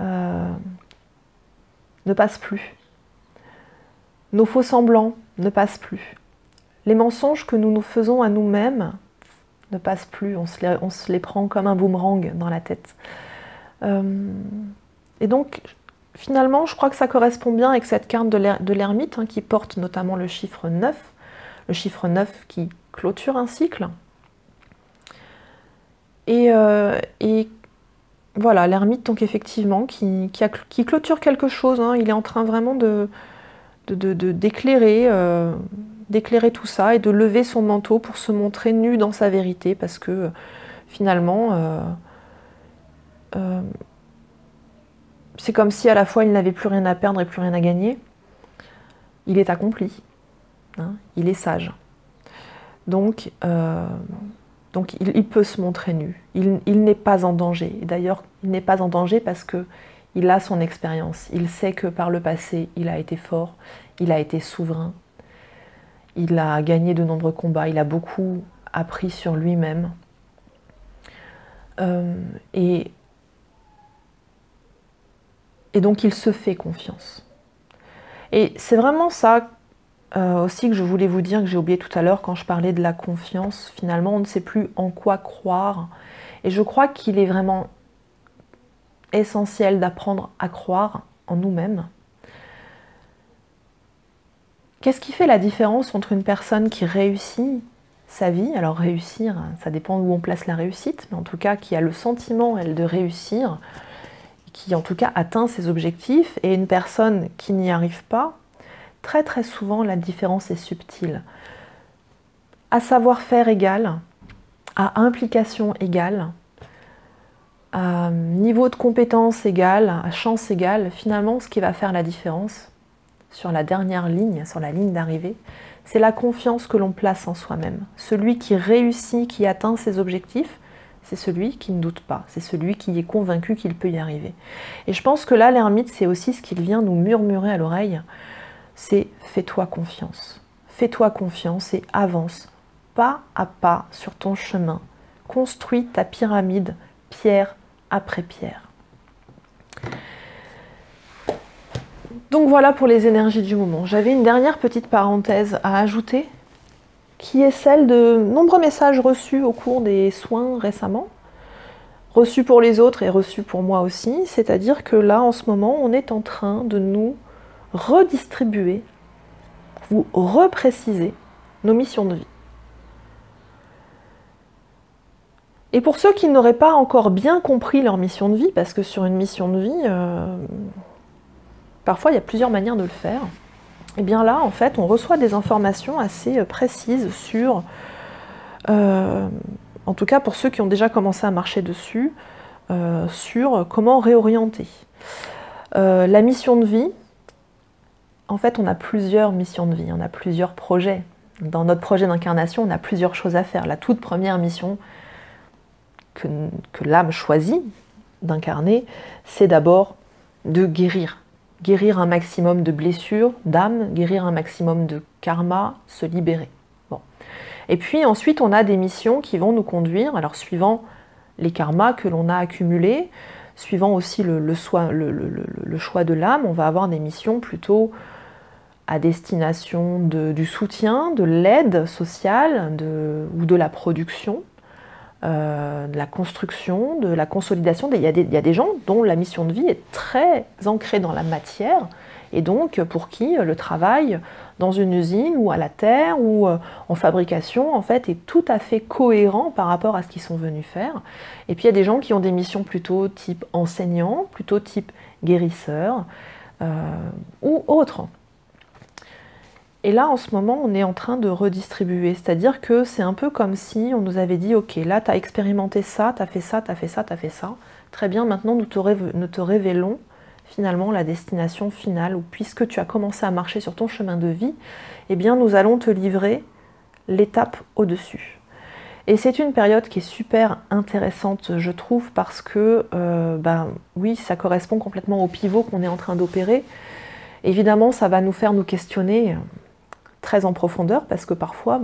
ne passent plus. Nos faux semblants ne passent plus. Les mensonges que nous nous faisons à nous-mêmes ne passent plus. On se les prend comme un boomerang dans la tête. Et donc, finalement, je crois que ça correspond bien avec cette carte de l'ermite, hein, qui porte notamment le chiffre 9. Le chiffre 9 qui clôture un cycle. Et voilà, l'ermite, donc effectivement, qui clôture quelque chose, hein. Il est en train vraiment d'éclairer d'éclairer tout ça et de lever son manteau pour se montrer nu dans sa vérité, parce que finalement, c'est comme si à la fois il n'avait plus rien à perdre et plus rien à gagner. Il est accompli, hein, il est sage. Donc il peut se montrer nu. Il n'est pas en danger. D'ailleurs, il n'est pas en danger parce qu'il a son expérience. Il sait que par le passé, il a été fort, il a été souverain, il a gagné de nombreux combats, il a beaucoup appris sur lui-même. Et donc il se fait confiance. Et c'est vraiment ça aussi que je voulais vous dire, que j'ai oublié tout à l'heure quand je parlais de la confiance. Finalement, on ne sait plus en quoi croire. Et je crois qu'il est vraiment essentiel d'apprendre à croire en nous-mêmes. Qu'est-ce qui fait la différence entre une personne qui réussit sa vie? Alors réussir, ça dépend où on place la réussite, mais en tout cas qui a le sentiment, elle, de réussir, qui en tout cas atteint ses objectifs, et une personne qui n'y arrive pas. Très très souvent, la différence est subtile. À savoir-faire égal, à implication égale, à niveau de compétence égal, à chance égale, finalement, ce qui va faire la différence sur la dernière ligne, sur la ligne d'arrivée, c'est la confiance que l'on place en soi-même. Celui qui réussit, qui atteint ses objectifs, c'est celui qui ne doute pas, c'est celui qui est convaincu qu'il peut y arriver. Et je pense que là, l'ermite, c'est aussi ce qu'il vient nous murmurer à l'oreille, c'est fais-toi confiance. Fais-toi confiance et avance pas à pas sur ton chemin. Construis ta pyramide pierre après pierre. Donc voilà pour les énergies du moment. J'avais une dernière petite parenthèse à ajouter, qui est celle de nombreux messages reçus au cours des soins récemment, reçus pour les autres et reçus pour moi aussi, c'est-à-dire que là, en ce moment, on est en train de nous redistribuer, vous repréciser nos missions de vie. Et pour ceux qui n'auraient pas encore bien compris leur mission de vie, parce que sur une mission de vie, parfois il y a plusieurs manières de le faire, et bien là, en fait, on reçoit des informations assez précises sur, en tout cas pour ceux qui ont déjà commencé à marcher dessus, sur comment réorienter. La mission de vie, en fait, on a plusieurs missions de vie, on a plusieurs projets. Dans notre projet d'incarnation, on a plusieurs choses à faire. La toute première mission que l'âme choisit d'incarner, c'est d'abord de guérir. Guérir un maximum de blessures d'âme, guérir un maximum de karma, se libérer. Bon. Et puis ensuite, on a des missions qui vont nous conduire, alors suivant les karmas que l'on a accumulés, suivant aussi le choix de l'âme, on va avoir des missions plutôt à destination du soutien, de l'aide sociale ou de la production, de la construction, de la consolidation. Il y a des gens dont la mission de vie est très ancrée dans la matière, et donc pour qui le travail dans une usine ou à la terre ou en fabrication en fait est tout à fait cohérent par rapport à ce qu'ils sont venus faire. Et puis il y a des gens qui ont des missions plutôt type enseignant, plutôt type guérisseur ou autre. Et là, en ce moment, on est en train de redistribuer. C'est-à-dire que c'est un peu comme si on nous avait dit « Ok, là, tu as expérimenté ça, tu as fait ça, tu as fait ça, tu as fait ça. Très bien, maintenant, nous te révélons finalement la destination finale. Ou puisque tu as commencé à marcher sur ton chemin de vie, eh bien, nous allons te livrer l'étape au-dessus. » Et c'est une période qui est super intéressante, je trouve, parce que, oui, ça correspond complètement au pivot qu'on est en train d'opérer. Évidemment, ça va nous faire nous questionner très en profondeur, parce que parfois,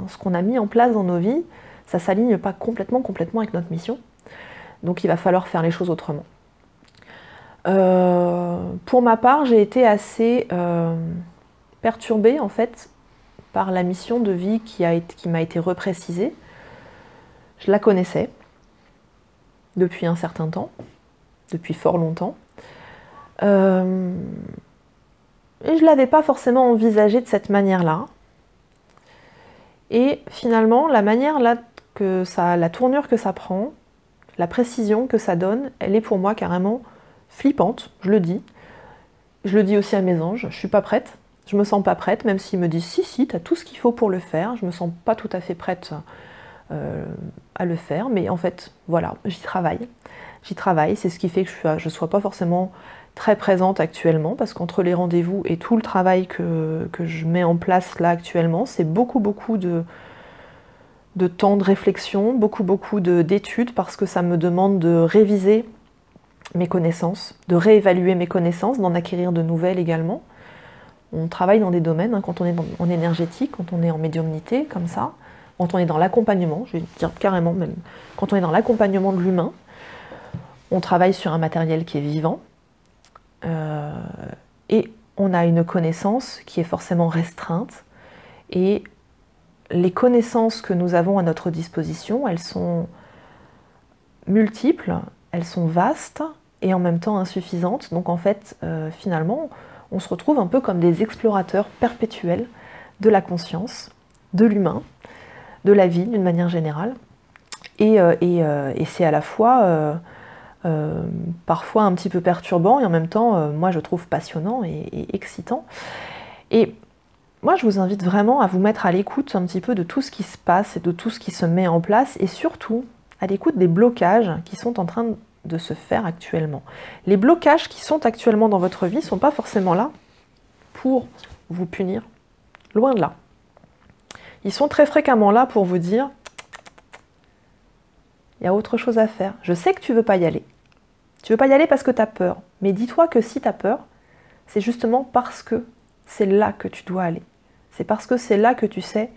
ce qu'on a mis en place dans nos vies, ça ne s'aligne pas complètement avec notre mission. Donc il va falloir faire les choses autrement. Pour ma part, j'ai été assez perturbée en fait par la mission de vie qui m'a été reprécisée. Je la connaissais depuis un certain temps, depuis fort longtemps. Et je ne l'avais pas forcément envisagé de cette manière-là. Et finalement, la manière là la tournure que ça prend, la précision que ça donne, elle est pour moi carrément flippante, je le dis. Je le dis aussi à mes anges, je suis pas prête, je me sens pas prête, même s'ils me disent si, tu as tout ce qu'il faut pour le faire, je me sens pas tout à fait prête à le faire, mais en fait, voilà, j'y travaille, c'est ce qui fait que je sois pas forcément très présente actuellement, parce qu'entre les rendez-vous et tout le travail que je mets en place là actuellement, c'est beaucoup de temps de réflexion, beaucoup d'études, parce que ça me demande de réviser mes connaissances, de réévaluer mes connaissances, d'en acquérir de nouvelles également. On travaille dans des domaines, hein, quand on est en énergétique, quand on est en médiumnité, comme ça, quand on est dans l'accompagnement, je vais dire carrément même, quand on est dans l'accompagnement de l'humain, on travaille sur un matériel qui est vivant, et on a une connaissance qui est forcément restreinte, et les connaissances que nous avons à notre disposition, elles sont multiples, elles sont vastes et en même temps insuffisantes. Donc en fait, finalement, on se retrouve un peu comme des explorateurs perpétuels de la conscience, de l'humain, de la vie d'une manière générale. Et c'est à la fois parfois un petit peu perturbant et en même temps, moi je trouve passionnant et excitant. Et moi, je vous invite vraiment à vous mettre à l'écoute un petit peu de tout ce qui se passe et de tout ce qui se met en place, et surtout à l'écoute des blocages qui sont en train de se faire actuellement. Les blocages qui sont actuellement dans votre vie ne sont pas forcément là pour vous punir, loin de là. Ils sont très fréquemment là pour vous dire « il y a autre chose à faire, je sais que tu ne veux pas y aller. Tu ne veux pas y aller parce que tu as peur, mais dis-toi que si tu as peur, c'est justement parce que c'est là que tu dois aller. C'est parce que c'est là que tu sais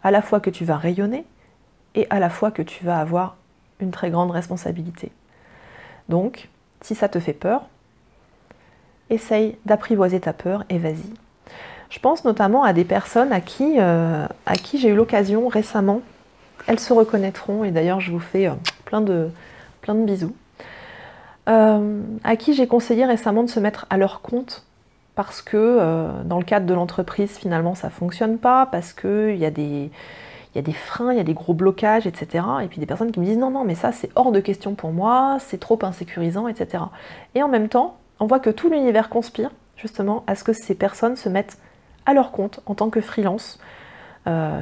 à la fois que tu vas rayonner et à la fois que tu vas avoir une très grande responsabilité. Donc, si ça te fait peur, essaye d'apprivoiser ta peur et vas-y. Je pense notamment à des personnes à qui j'ai eu l'occasion récemment, elles se reconnaîtront, et d'ailleurs je vous fais plein de bisous, à qui j'ai conseillé récemment de se mettre à leur compte, parce que dans le cadre de l'entreprise, finalement, ça ne fonctionne pas, parce qu'il y a des freins, il y a des gros blocages, etc. Et puis des personnes qui me disent « non, mais ça, c'est hors de question pour moi, c'est trop insécurisant, etc. » Et en même temps, on voit que tout l'univers conspire, justement, à ce que ces personnes se mettent à leur compte en tant que freelance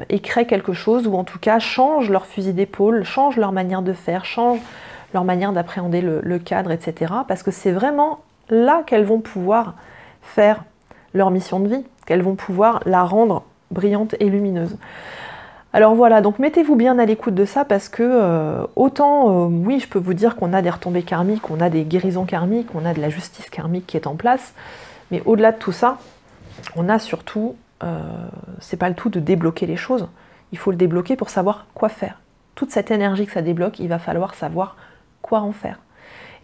et créent quelque chose, ou en tout cas changent leur fusil d'épaule, changent leur manière de faire, changent leur manière d'appréhender le cadre, etc. Parce que c'est vraiment là qu'elles vont pouvoir faire leur mission de vie, qu'elles vont pouvoir la rendre brillante et lumineuse. Alors voilà, donc mettez-vous bien à l'écoute de ça, parce que autant, oui, je peux vous dire qu'on a des retombées karmiques, on a des guérisons karmiques, on a de la justice karmique qui est en place, mais au-delà de tout ça, on a surtout, c'est pas le tout de débloquer les choses, il faut le débloquer pour savoir quoi faire. Toute cette énergie que ça débloque, il va falloir savoir quoi en faire.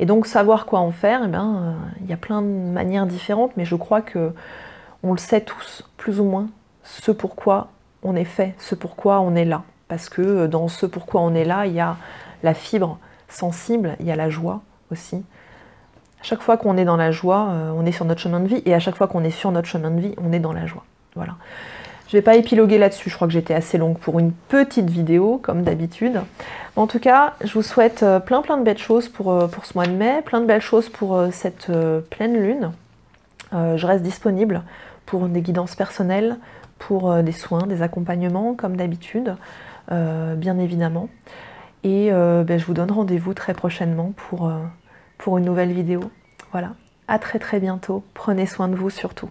Et donc savoir quoi en faire, eh bien, il y a plein de manières différentes, mais je crois que on le sait tous, plus ou moins, ce pourquoi on est fait, ce pourquoi on est là. Parce que dans ce pourquoi on est là, il y a la fibre sensible, il y a la joie aussi. À chaque fois qu'on est dans la joie, on est sur notre chemin de vie, et à chaque fois qu'on est sur notre chemin de vie, on est dans la joie. Voilà. Je ne vais pas épiloguer là-dessus, je crois que j'étais assez longue pour une petite vidéo, comme d'habitude. En tout cas, je vous souhaite plein de belles choses pour ce mois de mai, plein de belles choses pour cette pleine lune. Je reste disponible pour des guidances personnelles, pour des soins, des accompagnements, comme d'habitude, bien évidemment. Et je vous donne rendez-vous très prochainement pour une nouvelle vidéo. Voilà, à très bientôt. Prenez soin de vous surtout.